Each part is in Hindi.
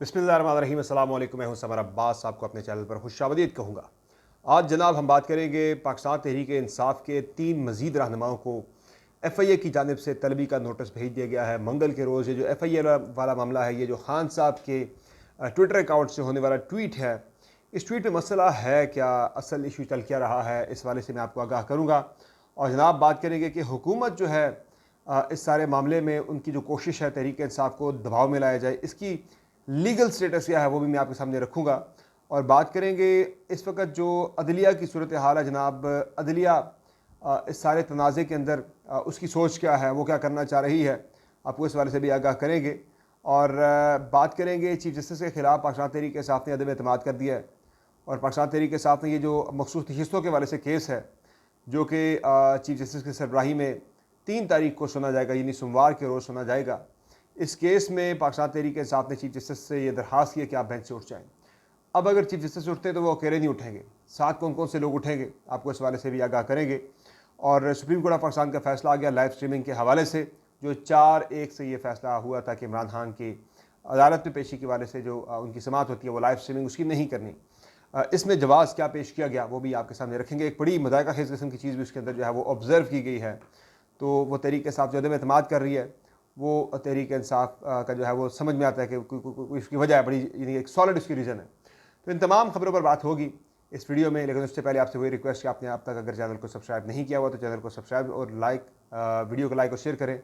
बिस्मिल्लाहिर्रहमानिर्रहीम अस्सलाम वालेकुम। मैं हूं समर अब्बास, आपको अपने चैनल पर खुशामदीद कहूँगा। आज जनाब हम बात करेंगे पाकिस्तान तहरीक इंसाफ के 3 मज़ीद रहनुमाओं को FIA की जानिब से तलबी का नोटिस भेज दिया गया है। मंगल के रोज़ ये जो FIA वाला मामला है, ये जो खान साहब के ट्विटर अकाउंट से होने वाला ट्वीट है, इस ट्वीट में मसला है क्या, असल इशू चल क्या रहा है, इस वाले से मैं आपको आगाह करूँगा। और जनाब बात करेंगे कि हुकूमत जो है इस सारे मामले में उनकी जो कोशिश है तहरीक इंसाफ को दबाव में लाया जाए, इसकी लीगल स्टेटस क्या है वो भी मैं आपके सामने रखूँगा। और बात करेंगे इस वक्त जो अदलिया की सूरत हाल है जनाब, अदलिया इस सारे तनाज़े के अंदर उसकी सोच क्या है, वो क्या करना चाह रही है, आपको इस वाले से भी आगाह करेंगे। और बात करेंगे चीफ जस्टिस के ख़िलाफ़ पाकिस्तान तहरीक इंसाफ ने अदम एतमाद कर दिया है। और पाकिस्तान तहरीक इंसाफ ने ये जो मखसूस नशिस्तों के वाले से केस है, जो कि चीफ जस्टिस की सरबराही में 3 तारीख को सुना जाएगा, यानी सोमवार के रोज़ सुना जाएगा। इस केस में पाकिस्तान तहरीक इंसाफ ने चीफ जस्टिस से ये दरख्वास्त की कि आप बेंच से उठ जाएँ। अब अगर चीफ जस्टिस उठते तो वो अकेले नहीं उठेंगे, साथ कौन कौन से लोग उठेंगे, आपको इस हवाले से भी आगाह करेंगे। और सुप्रीम कोर्ट ऑफ पाकिस्तान का फैसला आ गया लाइव स्ट्रीमिंग के हवाले से, जो 4-1 से ये फैसला हुआ था कि इमरान खान की अदालत में पेशी के वाले से जो उनकी समात होती है वो लाइव स्ट्रीमिंग उसकी नहीं करनी। इसमें जवाज़ क्या पेश किया गया वो भी आपके सामने रखेंगे। एक बड़ी मज़ाक़ा खेज़ किस्म की चीज़ भी उसके अंदर जो है वो ऑब्ज़र्व की गई है। तो वो तहरीक इंसाफ जो अदम एतमाद कर रही है, वो तहरीक इंसाफ का जो है वो समझ में आता है कि इसकी वजह है बड़ी, यानी एक सॉलिड उसकी रीज़न है। तो इन तमाम खबरों पर बात होगी इस वीडियो में, लेकिन उससे पहले आपसे वही रिक्वेस्ट कि आपने अब तक अगर चैनल को सब्सक्राइब नहीं किया हुआ तो चैनल को सब्सक्राइब और वीडियो को लाइक और शेयर करें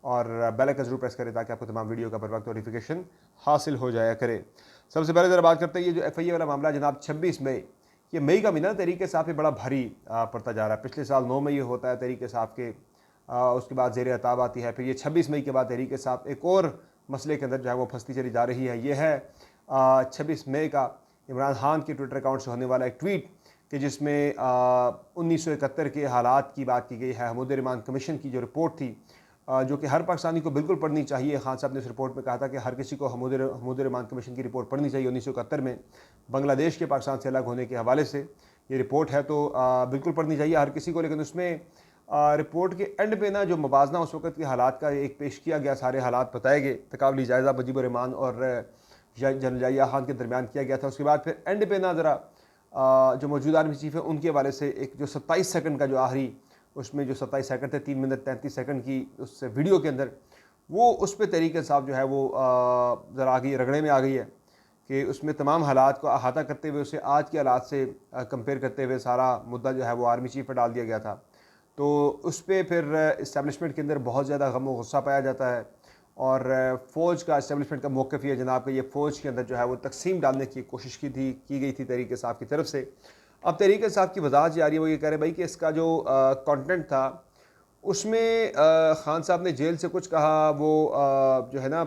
और बेल आइकन ज़रूर प्रेस करें ताकि आपको तमाम वीडियो का बर वक्त नोटिफिकेशन हासिल हो जाया करे। सबसे पहले ज़रा बात करते हैं ये जो FIA वाला मामला जनाब 26 मई, ये मई का महीना तहरीक इंसाफ पे बड़ा भारी पड़ता जा रहा है। पिछले साल 9 मई होता है तहरीक इंसाफ के, उसके बाद ज़ेर अताब आती है, फिर ये 26 मई के बाद तहरीक इंसाफ एक और मसले के अंदर जो है वो फंसती चली जा रही है। ये है 26 मई का इमरान खान के ट्विटर अकाउंट से होने वाला एक ट्वीट कि जिसमें 1971 के हालात की बात की गई है। हमूद रहमान कमीशन की जो रिपोर्ट थी, जो कि हर पाकिस्तानी को बिल्कुल पढ़नी चाहिए। खान साहब ने इस रिपोर्ट में कहा था कि हर किसी को हमूद रहमान कमीशन की रिपोर्ट पढ़नी चाहिए। 1971 में बांग्लादेश के पाकिस्तान से अलग होने के हवाले से ये रिपोर्ट है, तो बिल्कुल पढ़नी चाहिए हर किसी को। लेकिन उसमें रिपोर्ट के एंड पे ना जो मुवाजना उस वक्त के हालात का एक पेश किया गया, सारे हालात बताए गए, तकाबली जायज़ा मुजीबुर रहमान और जनरल याहिया खान के दरमियान किया गया था। उसके बाद फिर एंड पे ना ज़रा जो मौजूदा आर्मी चीफ़ है उनके हवाले से एक जो 27 सेकंड का जो आखिरी, उसमें जो 27 सेकंड थे 3 मिनट 33 सेकंड की उस वीडियो के अंदर, वो उस पर तहरीक इंसाफ जो है वो ज़रा आगे रगड़े में आ गई है कि उसमें तमाम हालात को अहाता करते हुए उसे आज के हालात से कंपेयर करते हुए सारा मुद्दा जो है वो आर्मी चीफ़ पर डाल दिया गया था। तो उस पर फिर इस्टेब्लिशमेंट के अंदर बहुत ज़्यादा गम व गुस्सा पाया जाता है और फ़ौज का इस्टेब्लिशमेंट का मौक़िफ़ ये जनाब कि ये फ़ौज के अंदर जो है वो तकसीम डालने की कोशिश की गई थी तहरीक इंसाफ की तरफ से। अब तहरीक इंसाफ की वजाहत जा रही है, वो ये कह रहे भाई कि इसका जो कंटेंट था उसमें खान साहब ने जेल से कुछ कहा, वो जो है ना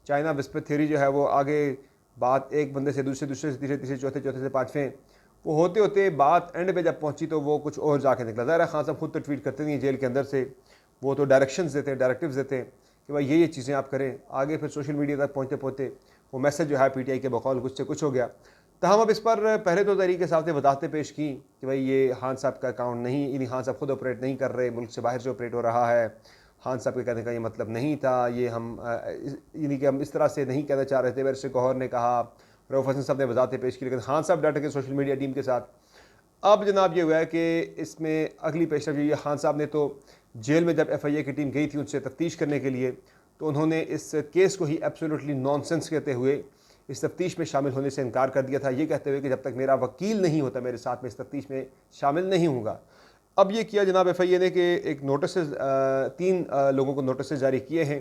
चाइना विस्पर थ्योरी जो है वो आगे बात एक बंदे से दूसरे से तीसरे तीसरे चौथे चौथे से पाँचवें, वो होते होते बात एंड पे जब पहुंची तो वो कुछ और जाके निकला। ज़ाहिर है खान साहब खुद तो ट्वीट करते नहीं जेल के अंदर से, वो तो डायरेक्शंस देते हैं, डायरेक्टिव्स देते हैं कि भाई ये चीज़ें आप करें। आगे फिर सोशल मीडिया तक पहुँचते पहुँचते वो मैसेज जो है PTI के बकौल कुछ से कुछ हो गया। तो हम अब इस पर पहले तो तरीके साहब ने वजाहतें पेश की कि भाई ये खान साहब का अकाउंट नहीं, यानी खान साहब खुद ऑपरेट नहीं कर रहे, मुल्क से बाहर से ऑपरेट हो रहा है। खान साहब के कहने का ये मतलब नहीं था, ये हम यानी कि हम इस तरह से नहीं कहना चाह रहे थे। वैसे गौहर ने कहा, रऊफ़ हसन साहब ने वजाहतें पेश की, लेकिन खान साहब डट के सोशल मीडिया टीम के साथ। अब जनाब ये हुआ है कि इसमें अगली पेशरफ ये खान साहब ने तो जेल में जब FIA की टीम गई थी उनसे तफ्तीश करने के लिए, तो उन्होंने इस केस को ही एब्सोल्युटली नॉनसेंस कहते हुए इस तफ्तीश में शामिल होने से इनकार कर दिया था, ये कहते हुए कि जब तक मेरा वकील नहीं होता मेरे साथ में इस तफ्तीश में शामिल नहीं होऊंगा। अब ये किया जनाब FIA ने कि एक नोटिस 3 लोगों को नोटिस जारी किए हैं।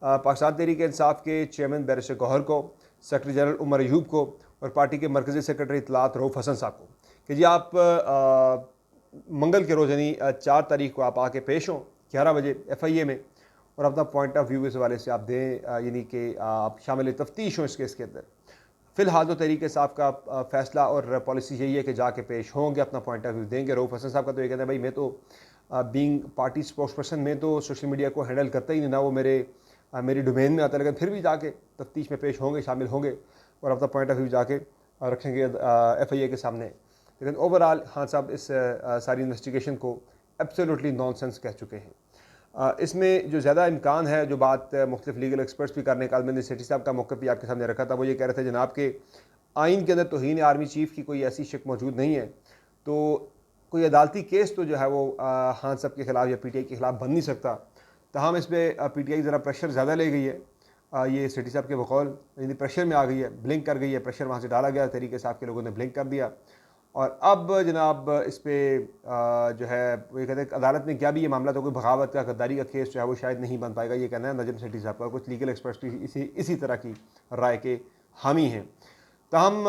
पाकिस्तान तहरीक इंसाफ के चेयरमैन बैरिस्टर गौहर को, सेक्रेटरी जनरल उमर अयूब को और पार्टी के मरकज़ी सेक्रेटरी इत्तलात रऊफ़ हसन साहब को कि जी आप मंगल के रोज़ यानी 4 तारीख को आप आके पेश हों 11 बजे FIA में और अपना पॉइंट ऑफ व्यू इस वाले से आप दें, यानी कि आप शामिल तफ्तीश हों इस केस के अंदर। फ़िलहाल तो तहरीक इंसाफ का फ़ैसला और पॉलिसी यही है कि जाके पेश होंगे, अपना पॉइंट ऑफ व्यू देंगे। रऊफ़ हसन साहब का तो ये कहना है भाई मैं तो बीइंग पार्टी स्पोक्स पर्सन, मैं तो सोशल मीडिया को हैंडल करता ही नहीं, ना वो मेरी डोमेन में आता है, लेकिन फिर भी जाके तफ्तीश में पेश होंगे, शामिल होंगे और अपना पॉइंट ऑफ व्यू जाके रखेंगे FIA के सामने। लेकिन ओवरऑल खान साहब इस सारी इन्वेस्टिगेशन को एब्सोल्युटली नॉनसेंस कह चुके हैं। इसमें जो ज़्यादा इम्कान है, जो बात मुख्तलिफ लीगल एक्सपर्ट्स भी करने का, मैंने सेठी साहब का मौक़िफ़ भी आपके सामने रखा था, वो ये कह रहे थे जनाब के आइन के अंदर तौहीन आर्मी चीफ़ की कोई ऐसी शिक मौजूद नहीं है, तो कोई अदालती केस तो जो है वो खान साहब के ख़िलाफ़ या PTI के ख़िलाफ़ बन नहीं सकता। तमाम इस पर PTI ज़रा प्रेशर ज़्यादा ले गई है, ये सेठी साहब के बकौल यानी प्रेशर में आ गई है, ब्लिंक कर गई है, प्रेशर वहाँ से डाला गया, तरीके साहब के लोगों ने ब्लिंक कर दिया। और अब जनाब इस पर जो है वो ये कहते हैं अदालत में क्या भी ये मामला, तो कोई बगावत का, गद्दारी का केस जो है वो शायद नहीं बन पाएगा, ये कहना है नजम सेठी साहब का। कुछ लीगल एक्सपर्ट्स भी इसी तरह की राय के हामी हैं। तहम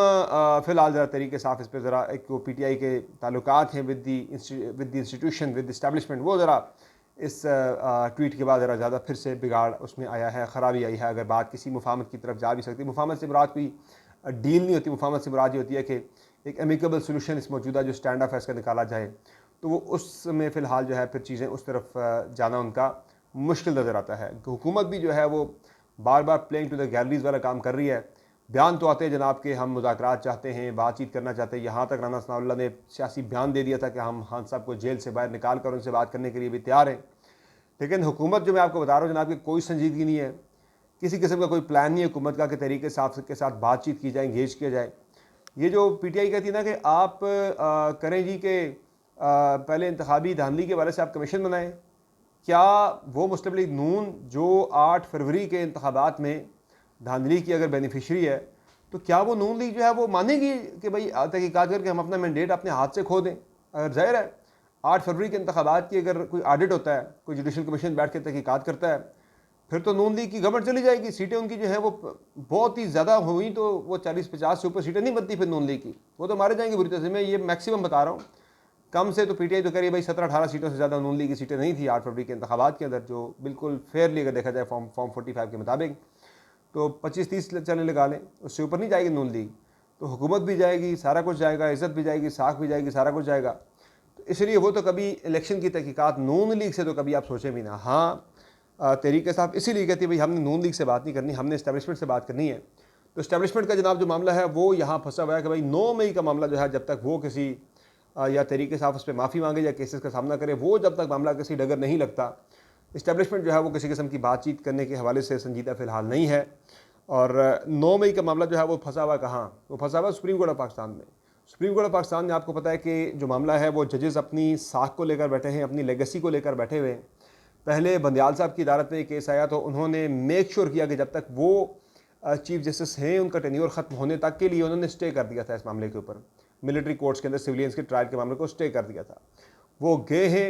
फ़िलहाल ज़रा तरीके साफ इस पर ज़रा एक PTI के ताल्लुकात हैं with the institution, with establishment, वो ज़रा इस ट्वीट के बाद ज़रा ज़्यादा फिर से बिगाड़ उसमें आया है, ख़राबी आई है। अगर बात किसी मुफाहमत की तरफ जा भी सकती है, मुफाहमत से मुराद कोई डील नहीं होती, मुफाहमत से मुराद ये होती है कि एक एमिकेबल सोल्यूशन इस मौजूदा जो स्टैंड ऑफ है इसका निकाला जाए, तो वो उसमें फ़िलहाल जो है फिर चीज़ें उस तरफ जाना उनका मुश्किल नज़र आता है। हुकूमत भी जो है वो बार बार प्लेइंग टू द गैलरीज वाला काम कर रही है। बयान तो आते हैं जनाब के हम मुज़ाकरात चाहते हैं, बातचीत करना चाहते हैं, यहाँ तक राना सनाउल्लाह ने सियासी बयान दे दिया था कि हम खान साहब को जेल से बाहर निकाल कर उनसे बात करने के लिए भी तैयार हैं। लेकिन हुकूमत जो मैं आपको बता रहा हूँ जनाब की कोई संजीदगी नहीं है, किसी किस्म का कोई प्लान नहीं है हुकूमत का कि तरीके साहब के साथ बातचीत की जाए, इंगेज किया जाए। ये जो PTI कहती है ना कि आप करें जी कि पहले इंतखाबी धांधली के वाले से आप कमीशन बनाएं, क्या वो मुस्लिम लीग नून जो 8 फरवरी के इंतखाबात में धांधली की अगर बेनिफिशरी है, तो क्या वो नून लीग जो है वो मानेगी कि भाई तहकीकात करके हम अपना मैंडेट अपने हाथ से खो दें? अगर जाहिर है 8 फरवरी के इंतखाबात की अगर कोई ऑडिट होता है, कोई जुडिशल कमीशन बैठ के तहकीकात करता है, फिर तो नून लीग की गवर्नमेंट चली जाएगी। सीटें उनकी जो है वो बहुत ही ज़्यादा हुई, तो वो 40-50 से ऊपर सीटें नहीं बनती फिर नून लीग की, वो तो मारे जाएंगे बुरी तरह से। मैं ये मैक्सिमम बता रहा हूँ, कम से तो PTI तो कह रही है भाई 17-18 सीटों से ज़्यादा नून लीग की सीटें नहीं थी 8 फरवरी के इंतखाबात के अंदर, जो बिल्कुल फेयरली अगर देखा जाए फॉर्म 45 के मुताबिक, तो 25-30 चले लगा लें, उससे ऊपर नहीं जाएगी नून लीग। तो हुकूमत भी जाएगी, सारा कुछ जाएगा, इज़्ज़त भी जाएगी, साख भी जाएगी, सारा कुछ जाएगा। तो इसलिए वो तो कभी इलेक्शन की तहकीकात नून लीग से तो कभी आप सोचें भी ना। हाँ, तहरीक साहब इसीलिए कहती है भाई हमने नून लीग से बात नहीं करनी, हमने इस्टेब्लिशमेंट से बात करनी है। तो इस्टेब्लिशमेंट का जनाब जो मामला है वो यहाँ फंसा हुआ है कि भाई 9 मई का मामला जो है, जब तक वो किसी या तहरीक साहब उस पर माफ़ी मांगे या केसेस का सामना करे, वो जब तक मामला किसी डगर नहीं लगता, इस्टेब्लिशमेंट जो है वो किसी किस्म की बातचीत करने के हवाले से संजीदा फ़िलहाल नहीं है। और 9 मई का मामला जो है वो फंसा हुआ कहाँ? वो फंसा हुआ सुप्रीम कोर्ट ऑफ पाकिस्तान में। सुप्रीम कोर्ट ऑफ पाकिस्तान में आपको पता है कि जो मामला है वो जजेस अपनी साख को लेकर बैठे हैं, अपनी लेगेसी को लेकर बैठे हुए हैं। पहले बंदयाल साहब की अदालत में केस आया तो उन्होंने मेक श्योर किया कि जब तक वो चीफ जस्टिस हैं उनका टेन्योर ख़त्म होने तक के लिए उन्होंने स्टे कर दिया था इस मामले के ऊपर। मिलिट्री कोर्ट्स के अंदर सिविलियंस के ट्रायल के मामले को स्टे कर दिया था। वो गए हैं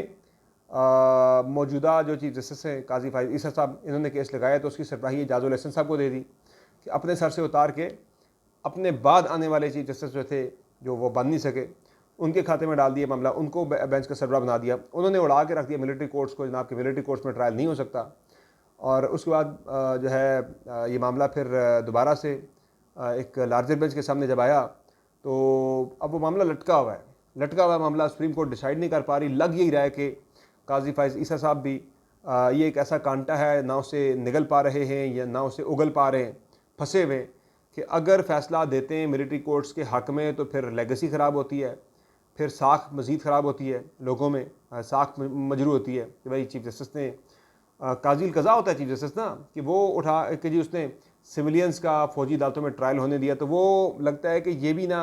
मौजूदा जो चीफ जस्टिस हैं काजी फाइज ईसा साहब, इन्होंने केस लगाया तो उसकी सरबराही एजाजुल हसन साहब को दे दी कि अपने सर से उतार के अपने बाद आने वाले चीफ जस्टिस जो थे, जो वो बन नहीं सके, उनके खाते में डाल दिया मामला, उनको बेंच का सरबराह बना दिया। उन्होंने उड़ा के रख दिया मिलिट्री कोर्ट्स को, जनाब के मिलिट्री कोर्ट्स में ट्रायल नहीं हो सकता। और उसके बाद जो है ये मामला फिर दोबारा से एक लार्जर बेंच के सामने जब आया तो अब वो मामला लटका हुआ मामला सुप्रीम कोर्ट डिसाइड नहीं कर पा रही। लग यही रहा है कि काजी फाइज ईसा साहब भी ये एक ऐसा कांटा है, ना उसे निगल पा रहे हैं या ना उसे उगल पा रहे हैं, फंसे हुए, कि अगर फ़ैसला देते हैं मिलिट्री कोर्ट्स के हक़ में तो फिर लेगेसी ख़राब होती है, फिर साख मज़ीद ख़राब होती है, लोगों में साख मजरू होती है कि भाई चीफ जस्टिस ने काजिल कज़ा होता है चीफ जस्टिस ना, कि वो उठा कि जी उसने सिविलियंस का फ़ौजी अदालतों में ट्रायल होने दिया, तो वो लगता है कि ये भी ना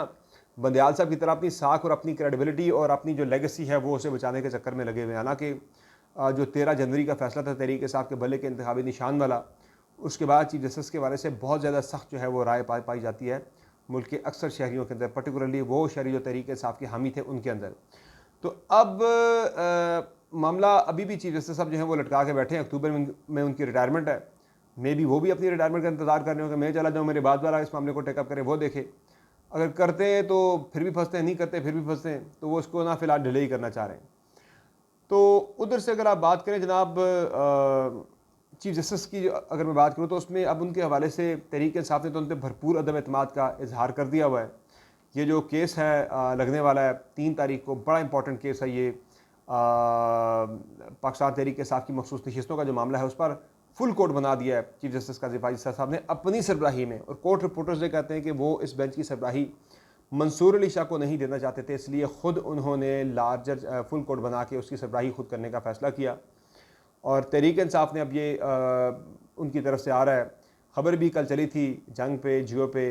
बंदयाल साहब की तरह अपनी साख और अपनी क्रेडिबिलिटी और अपनी जो लेगेसी है वो उसे बचाने के चक्कर में लगे हुए हैं। हालांकि जो 13 जनवरी का फैसला था तहरीक साहब के बल्ले के इंतखाबी निशान वाला, उसके बाद चीफ जस्टिस के वाले से बहुत ज़्यादा सख्त जो है वो राय पाई जाती है मुल्क के अक्सर शहरियों के अंदर, पर्टिकुलरली वो शहरी जो तहरीक साहब के हामी थे उनके अंदर। तो अब मामला अभी भी चीफ जस्टिस साहब जो है वो लटका के बैठे हैं। अक्टूबर में उनकी रिटायरमेंट है, मे भी वो भी अपनी रिटायरमेंट का इंतजार कर रहे हो कि मैं चला जाऊँ, मेरे बाद वाला इस मामले को टेकअप करे, वो देखे। अगर करते हैं तो फिर भी फंसते हैं, नहीं करते फिर भी फंसते हैं, तो वो उसको ना फ़िलहाल डिले ही करना चाह रहे हैं। तो उधर से अगर आप बात करें जनाब चीफ जस्टिस की, अगर मैं बात करूँ तो उसमें अब उनके हवाले से तहरीक इंसाफ ने तो उन पर भरपूर अदम एतमाद का इजहार कर दिया हुआ है। ये जो केस है लगने वाला है 3 तारीख को, बड़ा इंपॉर्टेंट केस है ये। पाकिस्तान तहरीक इंसाफ की मखसूस नशिस्तों का जो मामला है उस पर फुल कोर्ट बना दिया है चीफ जस्टिस काजी फाइज साहब ने अपनी सरबराही में, और कोर्ट रिपोर्टर्स ये कहते हैं कि वो इस बेंच की सरबराही मंसूर अली शाह को नहीं देना चाहते थे, इसलिए ख़ुद उन्होंने लार्जर फुल कोर्ट बना के उसकी सरबराही खुद करने का फ़ैसला किया। और तहरीक इंसाफ ने अब ये उनकी तरफ से आ रहा है। ख़बर भी कल चली थी जंग पे, जियो पे,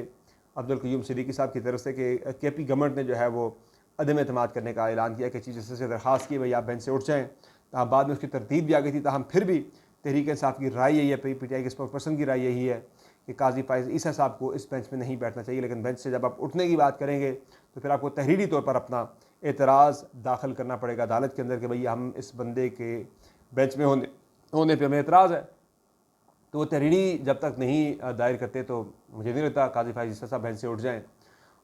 अब्दुल क़य्यूम सिद्दीकी साहब की तरफ से कि KP गवर्नमेंट ने जो है वो अदम एतमाद करने का ऐलान किया कि चीफ जस्टिस से दरख्वास्त की भाई आप बेंच से उठ जाएँ। तहाँ बाद में उसकी तरतीब भी आ गई थी, ताहम फिर भी तहरीक इंसाफ की राय यही है, PTI के स्पोक्स पर्सन की राय यही है कि काजी फ़ाइज़ ईसा साहब को इस बेंच में नहीं बैठना चाहिए। लेकिन बेंच से जब आप उठने की बात करेंगे तो फिर आपको तहरीरी तौर पर अपना एतराज़ दाखिल करना पड़ेगा अदालत के अंदर कि भई हम इस बंदे के बेंच में होने पर हमें एतराज़ है। तो वो तहरीरी जब तक नहीं दायर करते तो मुझे नहीं लगता काजी फ़ाइज़ ईसा साहब बेंच से उठ जाएँ।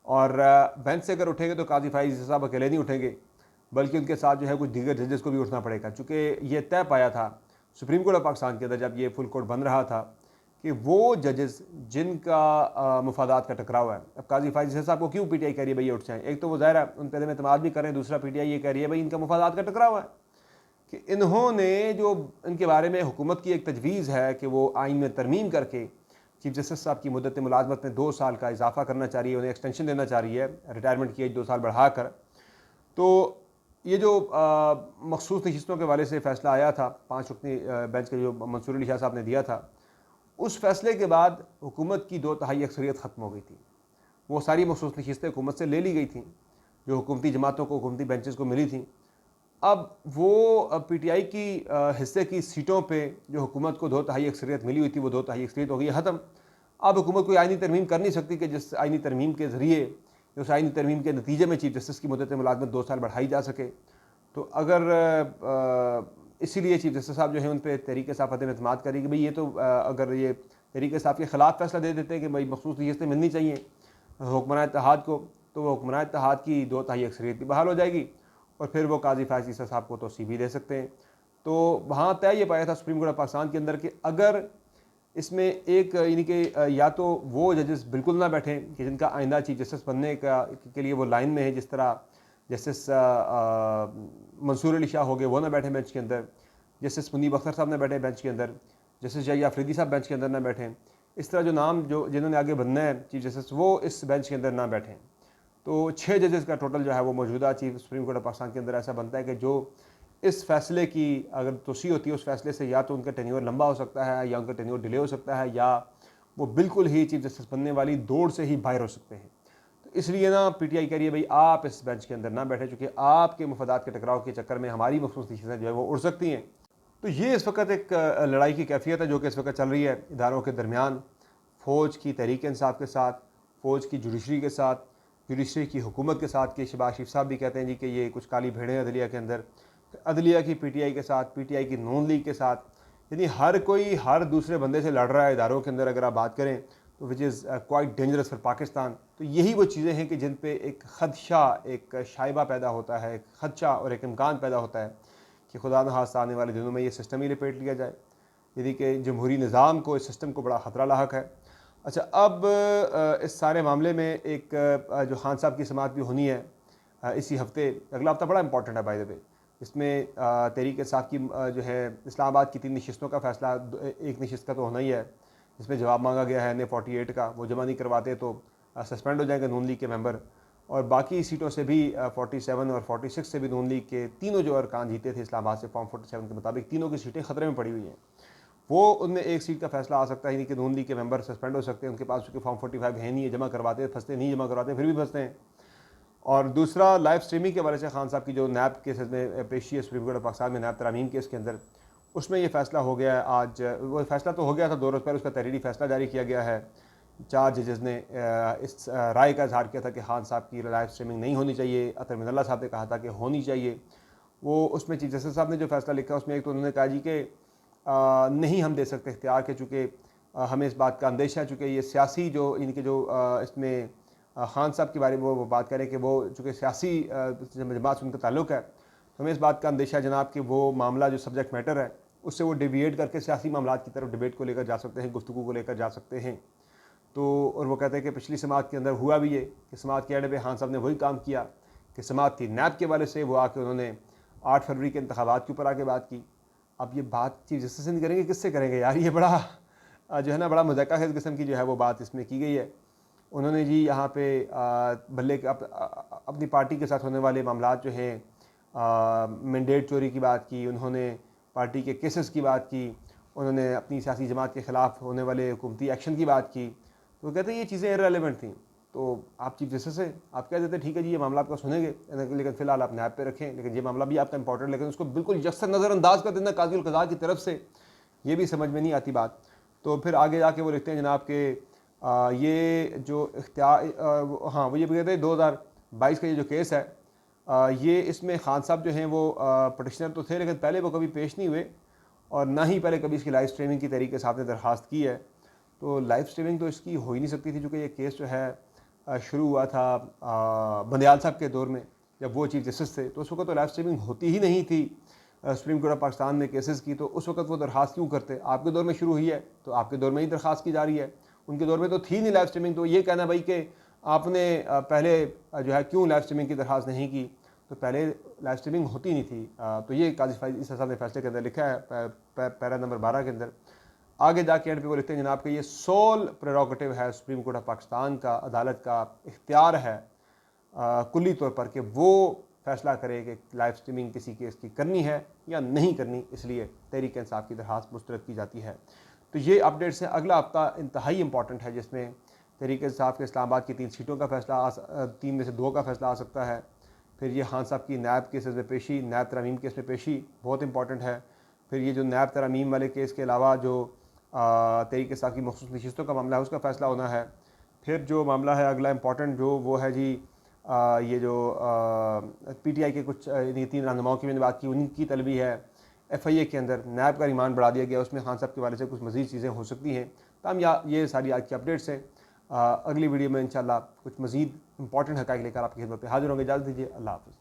और बेंच से अगर उठेंगे तो काजी फ़ाइज़ ईसा साहब अकेले नहीं उठेंगे, बल्कि उनके साथ जो है कुछ दीगर जजेस को भी उठना पड़ेगा। चूँकि ये तय पाया था सुप्रीम कोर्ट ऑफ पाकिस्तान के अंदर जब ये फुल कोर्ट बन रहा था कि वो जजेस जिनका मुफादात का टकराव है। अब काजी फ़ाइज़ ईसा साहब को क्यों PTI कह रही है भई ये उठ जाएँ? एक तो वो ज़ाहिर है उन पर एतमाद भी कर रहे हैं, दूसरा PTI ये कह रही है भाई इनका मुफादात का टकराव है कि इन्होंने जो इनके बारे में हुकूमत की एक तजवीज़ है कि वो आइन में तरमीम करके चीफ जस्टिस साहब की मुद्दत मुलाजमत में 2 साल का इजाफा करना चाह रही है, उन्हें एक्सटेंशन देना चाह रही है, रिटायरमेंट की एज 2 साल बढ़ाकर। तो ये जो मखसूस नशिस्तों के वाले से फ़ैसला आया था 5 रुकनी बेंच के जो मंसूर अली शाह साहब ने दिया था, उस फैसले के बाद हुकूमत की 2/3 अक्सरियत ख़त्म हो गई थी। वो सारी मखसूस नशिस्तें हुकूमत से ले ली गई थी जो हुकूमती जमातों को, हुकूमती बेंचेस को मिली थी। अब वो PTI की हिस्से की सीटों पे जो हुकूमत को 2/3 अक्सरियत मिली हुई थी वो 2/3 अक्सरियत हो गई ख़त्म। अब हुकूमत कोई आइनी तरमीम कर नहीं सकती कि जिस आइनी तरमीम के ज़रिए, उस आइनी तरमीम के नतीजे में चीफ जस्टिस की मुद्दत मुलाजमत 2 साल बढ़ाई जा सके। तो अगर इसीलिए चीफ जस्टिस साहब जो है उन पर तहरीक इंसाफ अदम एतमाद करी कि भाई ये तो अगर ये तहरीक इंसाफ के ख़िलाफ़ फैसला दे देते हैं कि भाई मखसूस नशिस्तें मिलनी चाहिए हुक्मरान इत्तेहाद को, तो वो हुक्मरान इत्तेहाद की 2/3 अक्सरियत भी बहाल हो जाएगी और फिर वो काजी फ़ाइज़ ईसा साहब को तोसी भी दे सकते हैं। तो वहाँ तय ये पाया था सुप्रीम कोर्ट ऑफ पाकिस्तान के अंदर कि अगर इसमें एक यानी कि या तो वो जजेस बिल्कुल ना बैठें कि जिनका आइंदा चीफ जस्टिस बनने के लिए वो लाइन में है, जिस तरह जस्टिस मंसूर अली शाह हो गए वो ना बैठे बेंच के अंदर, जस्टिस मुनीब अख्तर साहब ना बैठे बेंच के अंदर, जस्टिस जय अफरीदी साहब बेंच के अंदर ना बैठें। इस तरह जो नाम जो जिन्होंने आगे बनना है चीफ जस्टिस वो इस बेंच के अंदर ना बैठें। तो 6 जजेस का टोटल जो है वो मौजूदा chief supreme court of Pakistan के अंदर ऐसा बनता है कि जो इस फैसले की अगर तोसी होती है उस फैसले से या तो उनका टेन्योर लंबा हो सकता है या उनका टेन्योर डिले हो सकता है या वो बिल्कुल ही चीफ जस्टिस बनने वाली दौड़ से ही बाहर हो सकते हैं। तो इसलिए ना PTI कह रही है भाई आप इस बेंच के अंदर ना बैठे, चूँकि आपके मफादात के टकराव के चक्कर में हमारी मखसूस नशिस्तें जो है वो उड़ सकती हैं। तो ये इस वक्त एक लड़ाई की कैफियत है जो कि इस वक्त चल रही है इदारों के दरमियान, फ़ौज की तहरीक इंसाफ के साथ, फ़ौज की जुडिशरी के साथ, जुडिशरी की हुकूमत के साथ। कि शहबाज शरीफ साहब भी कहते हैं जी कि ये कुछ काली भेड़ें हैं अदलिया के अंदर, अदलिया की PTI के साथ, PTI की नून लीग के साथ, यानी हर कोई हर दूसरे बंदे से लड़ रहा है इदारों के अंदर। अगर आप बात करें तो which is quite dangerous for Pakistan. तो यही वो चीज़ें हैं कि जिन पे एक खदशा, एक शाइबा पैदा होता है, एक खदशा और एक इम्कान पैदा होता है कि खुदा न खास्ता आने वाले दिनों में ये सिस्टम ही लपेट लिया जाए, यानी कि जमहूरी निज़ाम को, इस सिस्टम को बड़ा ख़तरा लाहक है। अच्छा, अब इस सारे मामले में एक जो खान साहब की समाअत भी होनी है इसी हफ्ते, अगला हफ्ता बड़ा इंपॉर्टेंट है बाय द वे। इसमें तहरीक इंसाफ की जो है इस्लामाबाद की 3 नशिस्तों का फ़ैसला, एक नशिस्त का तो होना ही है जिसमें जवाब मांगा गया है NA-48 का, वो जमा नहीं करवाते तो सस्पेंड हो जाएंगे नून लीग के मेंबर। और बाकी सीटों से भी 47 और 46 से भी नून लीग के तीनों जो अरकान जीते थे इस्लामाबाद से फॉर्म 47 के मुताबिक, तीनों की सीटें ख़तरे में पड़ी हुई हैं। वो उनमें एक सीट का फैसला आ सकता है, यानी कि नून लीग के मेंबर सस्पेंड हो सकते हैं, उनके पास चूँकि फॉर्म 45 है नहीं है, जमा करवाते फंसते, नहीं जमा करवाते फिर भी फंसते हैं। और दूसरा लाइव स्ट्रीमिंग के हवाले से खान साहब की जो नैब केस में पेशी है सुप्रीम कोर्ट ऑफ पाकिस्तान में, नैब तरामीम केस के अंदर, उसमें ये फ़ैसला हो गया है आज। वो फ़ैसला तो हो गया था 2 रोज़ पहले, उसका तहरीरी फ़ैसला जारी किया गया है। 4 जजेस ने इस राय का इजहार किया था कि खान साहब की लाइव स्ट्रीमिंग नहीं होनी चाहिए। अतर मिनल्ला साहब ने कहा था कि होनी चाहिए। वो उसमें चीफ जस्टिस साहब ने जो फ़ैसला लिखा उसमें एक तो उन्होंने कहा जी कि नहीं हम दे सकते इख्तियार के, चूँकि हमें इस बात का अंदेशा है, चूँकि ये सियासी जो इनके जो इसमें खान साहब के बारे में वो बात करें कि वो चूँकि सियासी जमात से उनका ताल्लुक़ है, तो हमें इस बात का अंदेशा जनाब कि वो मामला जो सब्जेक्ट मैटर है उससे वो डिविएट करके सियासी मामलात की तरफ डिबेट को लेकर जा सकते हैं, गुफ्तगू को लेकर जा सकते हैं। तो और वो कहते हैं कि पिछली समाअत के अंदर हुआ भी ये कि समाअत के एंड पे खान साहब ने वही काम किया कि समाअत थी नैब के वाले से, वो आके उन्होंने 8 फरवरी के इंतखाबात के ऊपर आके बात की। अब ये बात चीफ जस्टिस से नहीं करेंगे, किससे करेंगे यार? ये बड़ा जो है ना, बड़ा मज़ाक़ा है इस किस्म की जो है वो बात इसमें की गई है। उन्होंने जी यहाँ पे भले अपनी पार्टी के साथ होने वाले मामलात जो हैं, मैंडेट चोरी की बात की, उन्होंने पार्टी के केसेस की बात की, उन्होंने अपनी सियासी जमात के ख़िलाफ़ होने वाले हुकूमती एक्शन की बात की, तो कहते हैं ये चीज़ें इररेलेवेंट थी। तो आप चीफ जस्टिस हैं, आप कह देते ठीक है जी ये मामला आपका सुनेंगे, लेकिन फ़िलहाल आप नैब पे रखें, लेकिन ये मामला भी आपका इंपॉर्टेंट, लेकिन उसको बिल्कुल यकसर नज़रअंदाज कर देना काज़ी उल क़ज़ा की तरफ से, ये भी समझ में नहीं आती बात। तो फिर आगे जाके वो लिखते हैं जनाब के ये जो इख्तियार, हाँ वो ये भी कहते हैं 2022 का ये जो केस है, ये इसमें खान साहब जो हैं वो पटिशनर तो थे, लेकिन पहले वो कभी पेश नहीं हुए और ना ही पहले कभी इसकी लाइव स्ट्रीमिंग की तरीके से आपने दरख्वास्त की है। तो लाइव स्ट्रीमिंग तो इसकी हो ही नहीं सकती थी, चूँकि ये केस जो है शुरू हुआ था बंदयाल साहब के दौर में, जब वो चीफ जस्टिस थे, तो उस वक्त तो लाइव स्ट्रीमिंग होती ही नहीं थी सुप्रीम कोर्ट ऑफ पाकिस्तान में केसेस की। तो उस वक्त वो दरख्वास्त क्यों करते? आपके दौर में शुरू हुई है तो आपके दौर में ही दरख्वास्त की जा रही है, उनके दौर में तो थी नहीं लाइव स्ट्रीमिंग। तो ये कहना भाई कि आपने पहले जो है क्यों लाइव स्ट्रीमिंग की दरख्वास्त नहीं की, तो पहले लाइव स्ट्रीमिंग होती नहीं थी। तो ये काजी फाइज इस साहब ने फैसले के अंदर लिखा है पैरा नंबर 12 के अंदर। आगे जाके एंड पे वो लिखते हैं जनाब कि ये सोल प्रेरोगेटिव है सुप्रीम कोर्ट ऑफ पाकिस्तान का, अदालत का इख्तियार है कुल्ली तौर पर कि वो फैसला करे कि लाइव स्ट्रीमिंग किसी केस की करनी है या नहीं करनी, इसलिए तहरीक इंसाफ की दरख्वास्त मुस्तरद की जाती है। तो ये अपडेट्स हैं। अगला हफ्ता इंतहाई इंपॉर्टेंट है, जिसमें तहरीक इंसाफ के इस्लामाबाद की 3 सीटों का फैसला 3 में से 2 का फैसला आ सकता है। फिर ये खान साहब की नैब केसेस में पेशी, नैब तरामीम केस में पेशी बहुत इंपॉर्टेंट है। फिर ये जो नैब तरामीम वाले केस के अलावा जो तहरीक इंसाफ की मखसूस नशिस्तों का मामला है उसका फैसला होना है। फिर जो मामला है अगला इंपॉर्टेंट जो वो है जी ये जो PTI के कुछ 3 रहनुमाओं की मैंने बात की, उनकी तलबी है FIA के अंदर नैब का रिमांड बढ़ा दिया गया, उसमें खान साहब के वाले से कुछ मज़ीद चीज़ें हो सकती हैं। तमाम ये सारी आज की अपडेट्स हैं। अगली वीडियो में इंशाल्लाह कुछ मज़ीद इंपॉर्टेंट हक़ाइक़ लेकर आपकी खिदमत में हाजिर होंगे। इजाज़त दीजिए, अल्लाह हाफ़िज़।